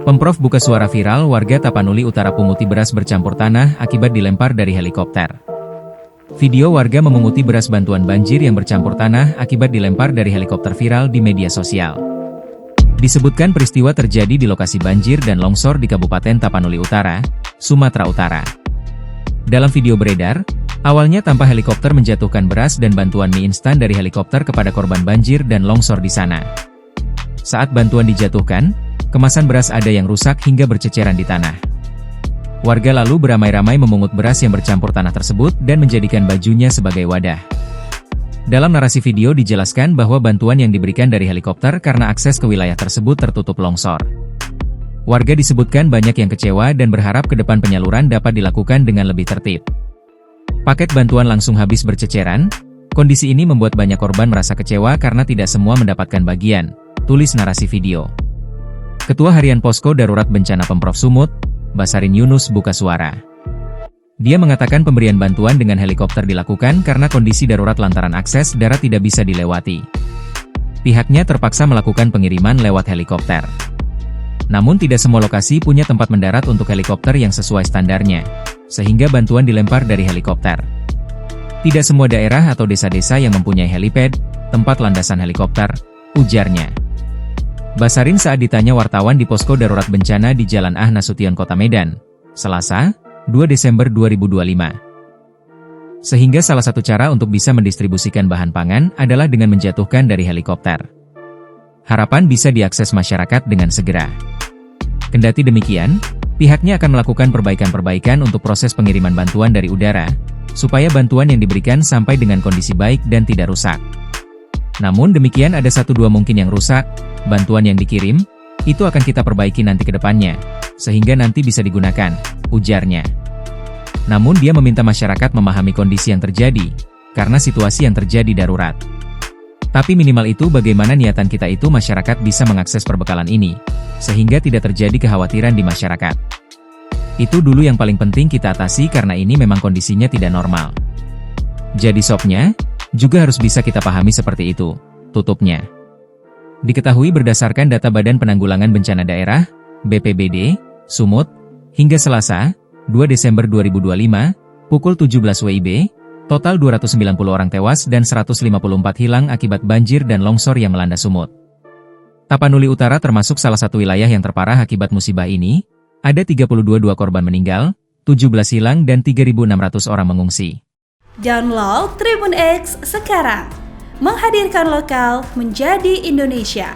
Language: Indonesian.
Pemprov buka suara viral warga Tapanuli Utara punguti beras bercampur tanah akibat dilempar dari helikopter. Video warga memunguti beras bantuan banjir yang bercampur tanah akibat dilempar dari helikopter viral di media sosial. Disebutkan peristiwa terjadi di lokasi banjir dan longsor di Kabupaten Tapanuli Utara, Sumatera Utara. Dalam video beredar, awalnya tampak helikopter menjatuhkan beras dan bantuan mie instan dari helikopter kepada korban banjir dan longsor di sana. Saat bantuan dijatuhkan, kemasan beras ada yang rusak hingga berceceran di tanah. Warga lalu beramai-ramai memungut beras yang bercampur tanah tersebut dan menjadikan bajunya sebagai wadah. Dalam narasi video dijelaskan bahwa bantuan yang diberikan dari helikopter karena akses ke wilayah tersebut tertutup longsor. Warga disebutkan banyak yang kecewa dan berharap ke depan penyaluran dapat dilakukan dengan lebih tertib. Paket bantuan langsung habis berceceran. Kondisi ini membuat banyak korban merasa kecewa karena tidak semua mendapatkan bagian, tulis narasi video. Ketua Harian Posko Darurat Bencana Pemprov Sumut, Basarin Yunus buka suara. Dia mengatakan pemberian bantuan dengan helikopter dilakukan karena kondisi darurat lantaran akses darat tidak bisa dilewati. Pihaknya terpaksa melakukan pengiriman lewat helikopter. Namun tidak semua lokasi punya tempat mendarat untuk helikopter yang sesuai standarnya, sehingga bantuan dilempar dari helikopter. Tidak semua daerah atau desa-desa yang mempunyai helipad, tempat landasan helikopter, ujarnya. Basarin saat ditanya wartawan di Posko Darurat Bencana di Jalan Ah Nasution Kota Medan, Selasa, 2 Desember 2025. Sehingga salah satu cara untuk bisa mendistribusikan bahan pangan adalah dengan menjatuhkan dari helikopter. Harapan bisa diakses masyarakat dengan segera. Kendati demikian, pihaknya akan melakukan perbaikan-perbaikan untuk proses pengiriman bantuan dari udara, supaya bantuan yang diberikan sampai dengan kondisi baik dan tidak rusak. Namun demikian ada 1-2 mungkin yang rusak, bantuan yang dikirim, itu akan kita perbaiki nanti ke depannya, sehingga nanti bisa digunakan, ujarnya. Namun dia meminta masyarakat memahami kondisi yang terjadi, karena situasi yang terjadi darurat. Tapi minimal itu bagaimana niatan kita itu masyarakat bisa mengakses perbekalan ini, sehingga tidak terjadi kekhawatiran di masyarakat. Itu dulu yang paling penting kita atasi karena ini memang kondisinya tidak normal. Jadi sopnya, juga harus bisa kita pahami seperti itu, tutupnya. Diketahui berdasarkan data Badan Penanggulangan Bencana Daerah, BPBD, Sumut, hingga Selasa, 2 Desember 2025, pukul 17 WIB, total 290 orang tewas dan 154 hilang akibat banjir dan longsor yang melanda Sumut. Tapanuli Utara termasuk salah satu wilayah yang terparah akibat musibah ini, ada 32 korban meninggal, 17 hilang dan 3.600 orang mengungsi. Download Tribun X sekarang, menghadirkan lokal menjadi Indonesia.